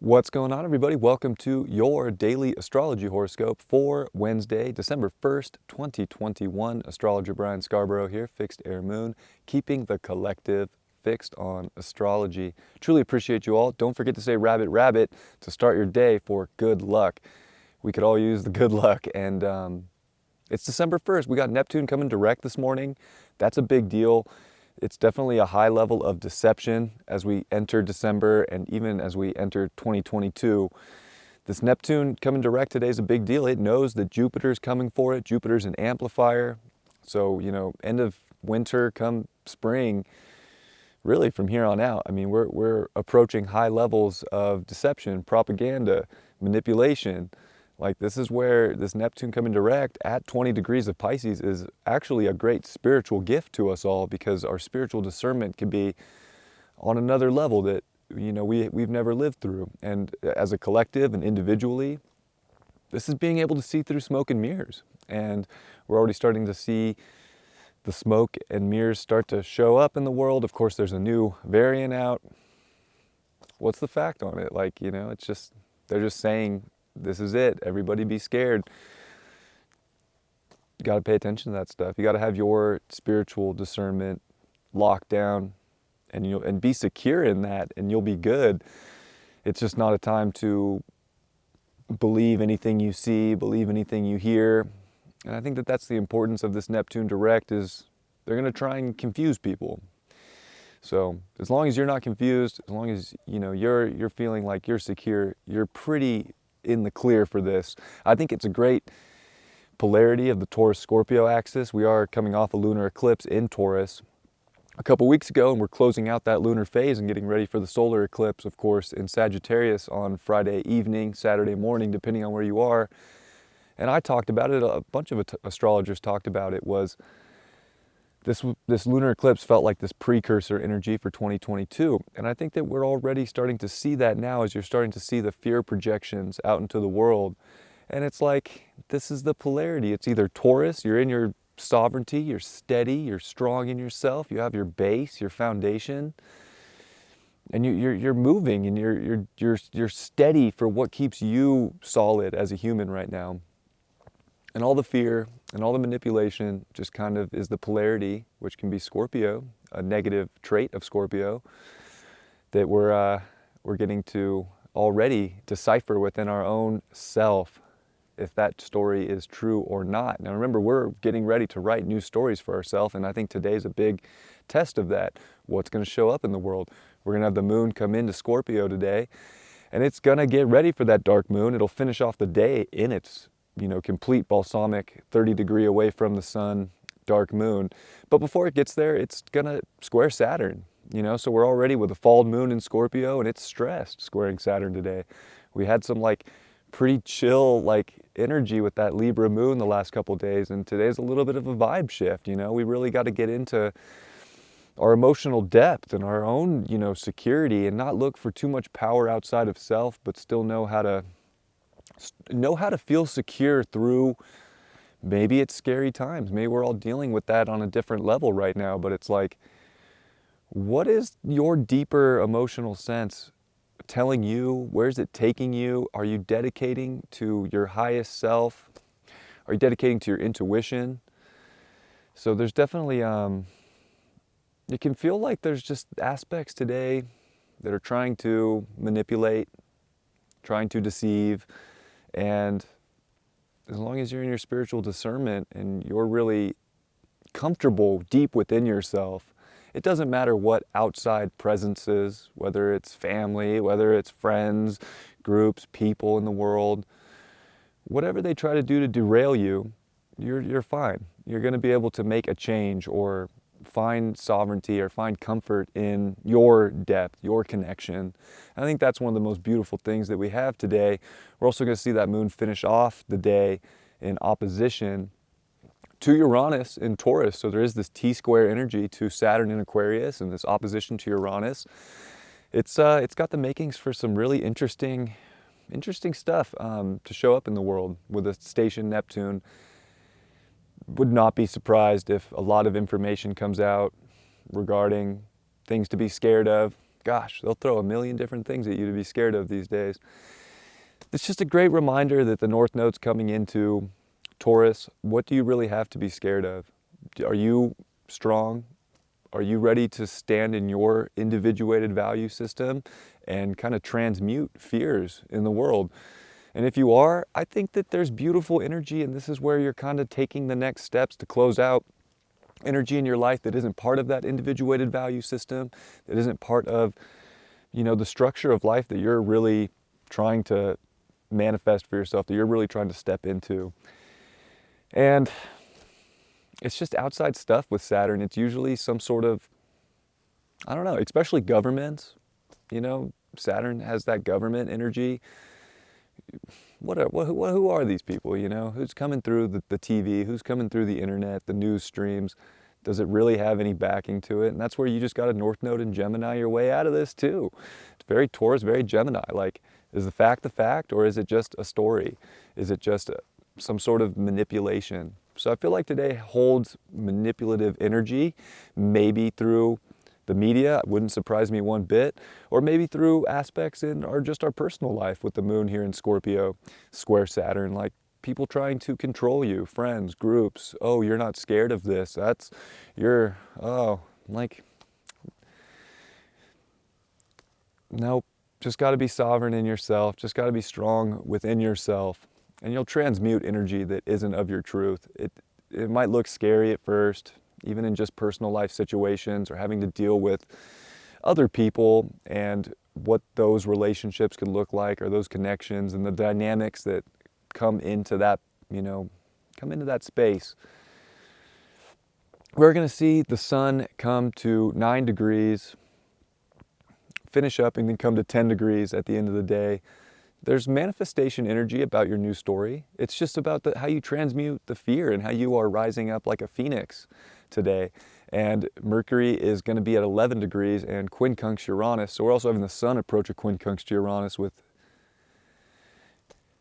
What's going on, everybody? Welcome to your daily astrology horoscope for Wednesday, December 1st, 2021. Astrologer Brian Scarborough here, Fixed Air Moon, keeping the collective fixed on astrology. Truly appreciate you all. Don't forget to say rabbit, rabbit to start your day for good luck. We could all use the good luck. And it's December 1st. We got Neptune coming direct this morning. That's a big deal. It's definitely a high level of deception as we enter December and even as we enter 2022. This Neptune coming direct today is a big deal. It knows that Jupiter's coming for it. Jupiter's an amplifier. So, end of winter, come spring, really from here on out, I mean, we're approaching high levels of deception, propaganda, manipulation. Like, this is where this Neptune coming direct at 20 degrees of Pisces is actually a great spiritual gift to us all, because our spiritual discernment can be on another level that, we've never lived through. And as a collective and individually, this is being able to see through smoke and mirrors. And we're already starting to see the smoke and mirrors start to show up in the world. Of course, there's a new variant out. What's the fact on it? Like, it's just, they're just saying, this is it. Everybody be scared. You got to pay attention to that stuff. You got to have your spiritual discernment locked down and be secure in that, and you'll be good. It's just not a time to believe anything you see, believe anything you hear. And I think that that's the importance of this Neptune direct, is they're going to try and confuse people. So as long as you're not confused, as long as you're feeling like you're secure, you're pretty in the clear for this. I think it's a great polarity of the Taurus-Scorpio axis. We are coming off a lunar eclipse in Taurus a couple weeks ago, and we're closing out that lunar phase and getting ready for the solar eclipse, of course, in Sagittarius on Friday evening, Saturday morning, depending on where you are. And I talked about it, a bunch of astrologers talked about it, was this lunar eclipse felt like this precursor energy for 2022. And I think that we're already starting to see that now, as you're starting to see the fear projections out into the world. And it's like, this is the polarity. It's either Taurus, you're in your sovereignty, you're steady, you're strong in yourself, you have your base, your foundation, and you're moving, and you're steady for what keeps you solid as a human right now. And all the fear and all the manipulation just kind of is the polarity, which can be Scorpio, a negative trait of Scorpio, that we're getting to already decipher within our own self if that story is true or not. Now remember, we're getting ready to write new stories for ourselves, and I think today's a big test of that. What's going to show up in the world? We're going to have the moon come into Scorpio today, and it's going to get ready for that dark moon. It'll finish off the day in its complete balsamic 30 degree away from the sun dark moon. But before it gets there, it's gonna square Saturn, so we're already with a fall moon in Scorpio, and it's stressed squaring Saturn today. We had some pretty chill energy with that Libra moon the last couple days, and today's a little bit of a vibe shift. We really got to get into our emotional depth and our own security, and not look for too much power outside of self, but still know how to feel secure through, maybe it's scary times. Maybe we're all dealing with that on a different level right now, but it's like, what is your deeper emotional sense telling you? Where's it taking you? Are you dedicating to your highest self? Are you dedicating to your intuition? So there's definitely, it can feel like there's just aspects today that are trying to manipulate, trying to deceive. And as long as you're in your spiritual discernment and you're really comfortable deep within yourself, it doesn't matter what outside presence is, whether it's family, whether it's friends, groups, people in the world. Whatever they try to do to derail you, you're fine. You're going to be able to make a change, or find sovereignty, or find comfort in your depth, your connection. I think that's one of the most beautiful things that we have today. We're also going to see that moon finish off the day in opposition to Uranus in Taurus. So there is this T-square energy to Saturn in Aquarius, and this opposition to Uranus. It's got the makings for some really interesting stuff to show up in the world with a station Neptune. Would not be surprised if a lot of information comes out regarding things to be scared of, gosh, they'll throw a million different things at you to be scared of these days. It's just a great reminder that the North Node's coming into Taurus. What do you really have to be scared of? Are you strong? Are you ready to stand in your individuated value system and kind of transmute fears in the world? And if you are, I think that there's beautiful energy, and this is where you're kind of taking the next steps to close out energy in your life that isn't part of that individuated value system, that isn't part of, the structure of life that you're really trying to manifest for yourself, that you're really trying to step into. And it's just outside stuff with Saturn. It's usually some sort of, I don't know, especially governments. Saturn has that government energy. Who are these people, Who's coming through the TV? Who's coming through the internet, the news streams? Does it really have any backing to it? And that's where you just got a North Node in Gemini your way out of this too. It's very Taurus, very Gemini. Like, is the fact, or is it just a story? Is it just some sort of manipulation? So I feel like today holds manipulative energy, maybe through the media, it wouldn't surprise me one bit, or maybe through aspects in our personal life with the moon here in Scorpio, square Saturn, like people trying to control you, friends, groups. Oh, you're not scared of this. Nope, just got to be sovereign in yourself, just got to be strong within yourself, and you'll transmute energy that isn't of your truth. It might look scary at first, even in just personal life situations or having to deal with other people and what those relationships can look like, or those connections and the dynamics that come into that, space. We're going to see the sun come to 9 degrees, finish up, and then come to 10 degrees at the end of the day. There's manifestation energy about your new story. It's just about how you transmute the fear and how you are rising up like a phoenix today. And Mercury is going to be at 11 degrees and quincunx Uranus. So we're also having the sun approach a quincunx to Uranus with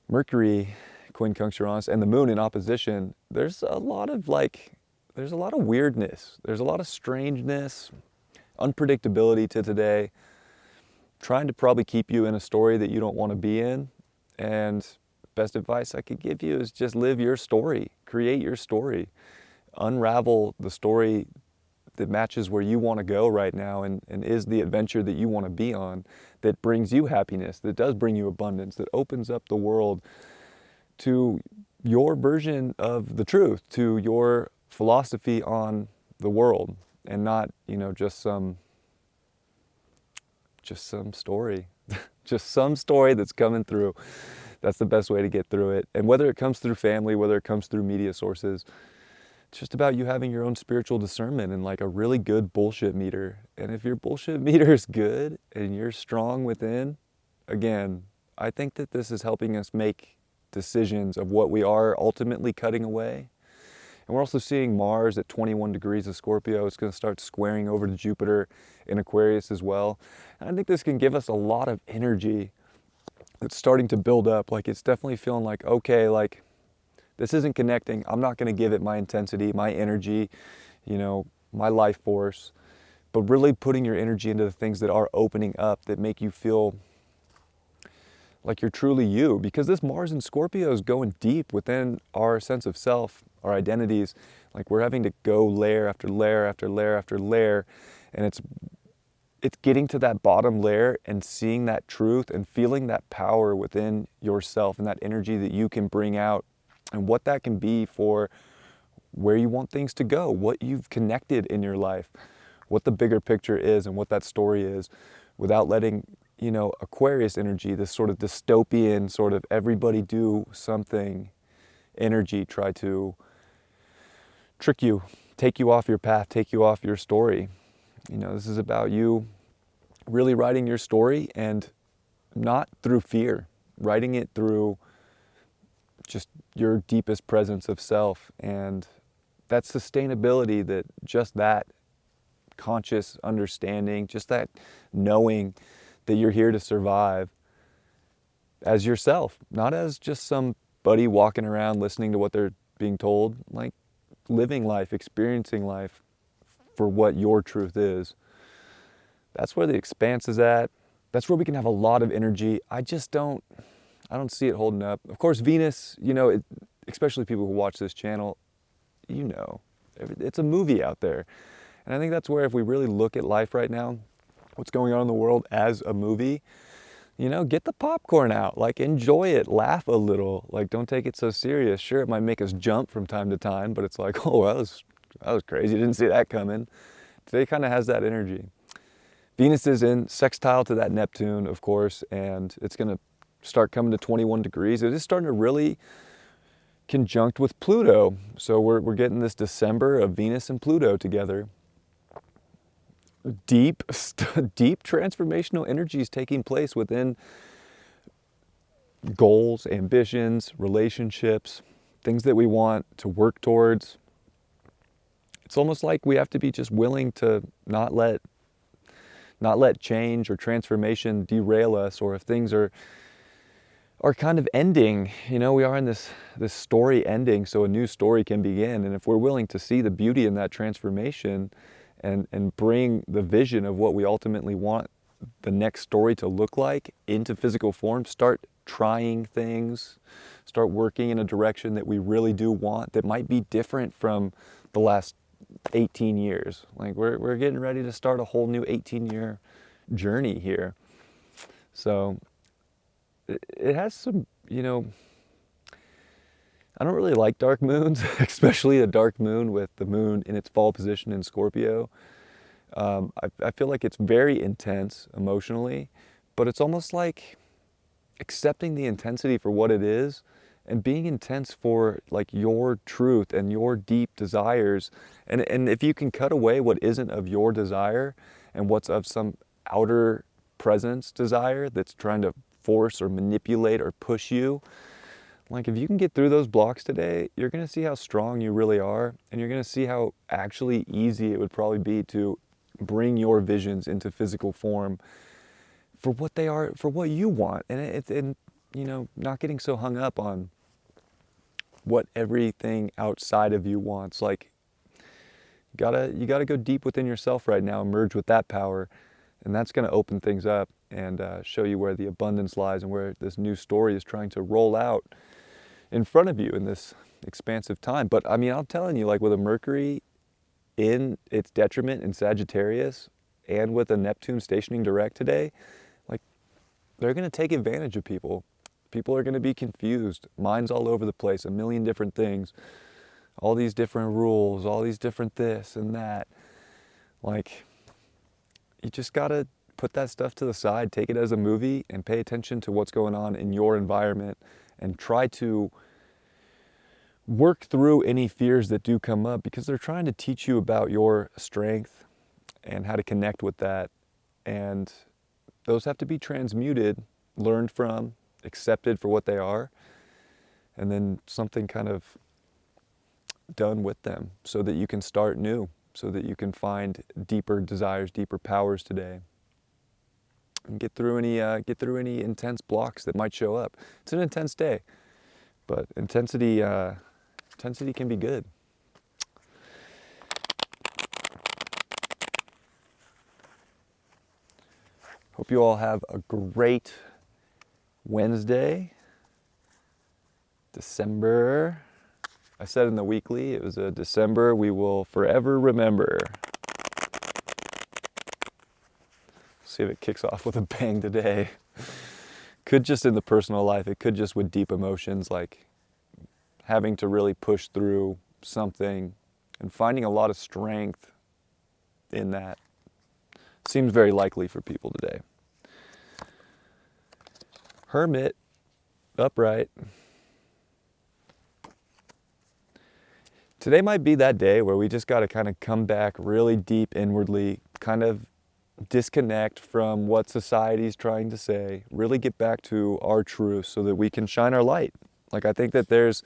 Mercury quincunx Uranus and the moon in opposition. There's a lot of weirdness. There's a lot of strangeness, unpredictability to today, trying to probably keep you in a story that you don't want to be in. And best advice I could give you is just live your story, create your story, unravel the story that matches where you want to go right now and is the adventure that you want to be on, that brings you happiness, that does bring you abundance, that opens up the world to your version of the truth, to your philosophy on the world, and not, just some story, just some story that's coming through. That's the best way to get through it. And whether it comes through family, whether it comes through media sources, it's just about you having your own spiritual discernment and like a really good bullshit meter. And if your bullshit meter is good and you're strong within, again, I think that this is helping us make decisions of what we are ultimately cutting away. And we're also seeing Mars at 21 degrees of Scorpio. It's going to start squaring over to Jupiter in Aquarius as well. And I think this can give us a lot of energy that's starting to build up. Like, it's definitely feeling like, okay, like this isn't connecting. I'm not going to give it my intensity, my energy, my life force, but really putting your energy into the things that are opening up, that make you feel like you're truly you. Because this Mars in Scorpio is going deep within our sense of self, our identities. Like, we're having to go layer after layer after layer after layer, and it's getting to that bottom layer and seeing that truth and feeling that power within yourself and that energy that you can bring out, and what that can be for where you want things to go, what you've connected in your life, what the bigger picture is and what that story is, without letting Aquarius energy, this sort of dystopian, sort of everybody do something energy, try to trick you, take you off your path, take you off your story. This is about you really writing your story, and not through fear, writing it through just your deepest presence of self, and that sustainability, that conscious understanding, just that knowing that you're here to survive as yourself, not as just somebody walking around listening to what they're being told, like living life, experiencing life for what your truth is. That's where the expanse is at. That's where we can have a lot of energy. I don't see it holding up. Of course, Venus, especially people who watch this channel, it's a movie out there. And I think that's where if we really look at life right now, what's going on in the world as a movie, get the popcorn out, like enjoy it, laugh a little, like don't take it so serious. Sure, it might make us jump from time to time, but it's like, oh, that was crazy, didn't see that coming. Today kind of has that energy. Venus is in sextile to that Neptune, of course, and it's going to start coming to 21 degrees. It is starting to really conjunct with Pluto. So we're getting this December of Venus and Pluto together. Deep transformational energies taking place within goals, ambitions, relationships, things that we want to work towards. It's almost like we have to be just willing to not let change or transformation derail us, or if things are kind of ending, we are in this story ending, so a new story can begin. And if we're willing to see the beauty in that transformation and bring the vision of what we ultimately want the next story to look like into physical form, start trying things, start working in a direction that we really do want, that might be different from the last 18 years. Like we're getting ready to start a whole new 18-year journey here. So it has some, I don't really like dark moons, especially a dark moon with the moon in its fall position in Scorpio. I feel like it's very intense emotionally, but it's almost like accepting the intensity for what it is and being intense for like your truth and your deep desires. And if you can cut away what isn't of your desire and what's of some outer presence desire that's trying to force or manipulate or push you, like if you can get through those blocks today, you're going to see how strong you really are, and you're going to see how actually easy it would probably be to bring your visions into physical form for what they are, for what you want. And not getting so hung up on what everything outside of you wants. Like you gotta go deep within yourself right now and merge with that power, and that's going to open things up and show you where the abundance lies and where this new story is trying to roll out in front of you in this expansive time. But I mean, I'm telling you, like with a Mercury in its detriment in Sagittarius and with a Neptune stationing direct today, like they're going to take advantage of people. People are going to be confused, minds all over the place, a million different things, all these different rules, all these different this and that. Like, you just got to put that stuff to the side, take it as a movie, and pay attention to what's going on in your environment and try to work through any fears that do come up, because they're trying to teach you about your strength and how to connect with that. And those have to be transmuted, learned from, accepted for what they are, and then something kind of done with them so that you can start new, so that you can find deeper desires, deeper powers today, and get through any intense blocks that might show up. It's an intense day, but intensity can be good. Hope you all have a great Wednesday, December. I said in the weekly, it was a December we will forever remember. See if it kicks off with a bang today. Could just in the personal life, it could just with deep emotions, like having to really push through something and finding a lot of strength in that. Seems very likely for people today. Hermit Upright. Today might be that day where we just got to kind of come back really deep inwardly, kind of disconnect from what society's trying to say, really get back to our truth so that we can shine our light. Like, I think that there's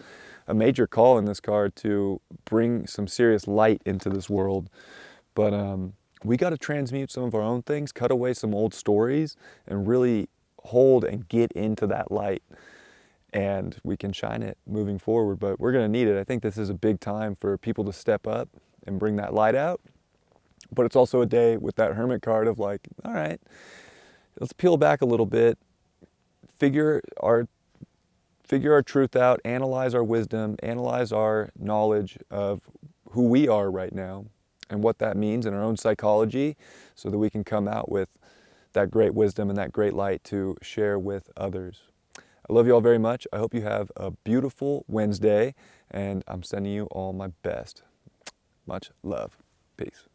a major call in this card to bring some serious light into this world. But we got to transmute some of our own things, cut away some old stories, and really hold and get into that light. And we can shine it moving forward, but we're going to need it. I think this is a big time for people to step up and bring that light out. But it's also a day with that Hermit card of like, all right, let's peel back a little bit, figure our truth out, analyze our wisdom, analyze our knowledge of who we are right now and what that means in our own psychology, so that we can come out with that great wisdom and that great light to share with others. I love you all very much. I hope you have a beautiful Wednesday, and I'm sending you all my best. Much love. Peace.